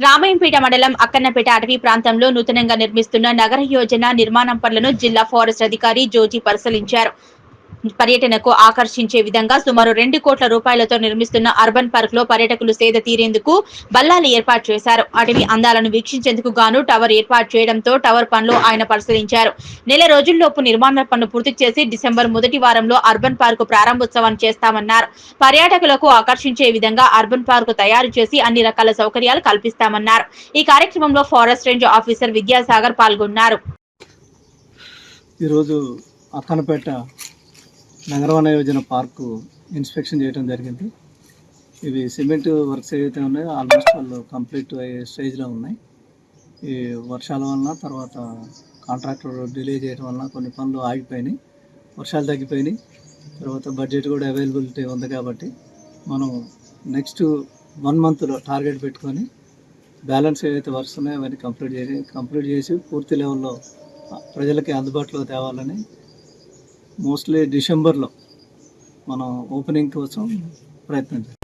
రామాయంపేట మండలం అక్కన్నపేట అటవీ ప్రాంతంలో నూతనంగా నిర్మిస్తున్న నగర యోజన నిర్మాణం పనులను జిల్లా ఫారెస్ట్ అధికారి జోజీ పరిశీలించారు. పర్యటనకు ఆకర్షించే విధంగా సుమారు 2 కోట్ల రూపాయలతో నిర్మిస్తున్న అర్బన్ పార్క్ లో పర్యాటకులు సేద తీరేందుకు బల్లాలు ఏర్పాటు చేశారు. అటవీ అందాలను వీక్షించేందుకు గాను టవర్ ఏర్పాటు చేయడంతో టవర్ పనులు ఆయన పరిశీలించారు. నెల రోజుల్లోపు నిర్మాణ పనులు పూర్తి చేసి డిసెంబర్ మొదటి వారంలో అర్బన్ పార్క్ ప్రారంభోత్సవాన్ని చేస్తామన్నారు. పర్యాటకులకు ఆకర్షించే విధంగా అర్బన్ పార్క్ తయారు చేసి అన్ని రకాల సౌకర్యాలు కల్పిస్తామన్నారు. ఈ కార్యక్రమంలో ఫారెస్ట్ రేంజ్ ఆఫీసర్ విద్యాసాగర్ పాల్గొన్నారు. ఈరోజు అక్కన్నపేట నగరవన యోజన పార్కు ఇన్స్పెక్షన్ చేయడం జరిగింది. ఇవి సిమెంట్ వర్క్స్ ఏవైతే ఉన్నాయో ఆల్మోస్ట్ వాళ్ళు కంప్లీట్ అయ్యే స్టేజ్లో ఉన్నాయి. ఈ వర్షాల వలన తర్వాత కాంట్రాక్టర్ డిలే చేయడం వలన కొన్ని పనులు ఆగిపోయినాయి. వర్షాలు తగ్గిపోయినాయి. తర్వాత బడ్జెట్ కూడా అవైలబిలిటీ ఉంది కాబట్టి మనం నెక్స్ట్ 1 మంత్లో టార్గెట్ పెట్టుకొని బ్యాలెన్స్ ఏవైతే వర్క్స్ ఉన్నాయో అవన్నీ కంప్లీట్ చేసి పూర్తి లెవెల్లో ప్రజలకి అందుబాటులో తేవాలని మోస్ట్లీ డిసెంబర్లో మనం ఓపెనింగ్ కోసం ప్రయత్నం చేస్తాం.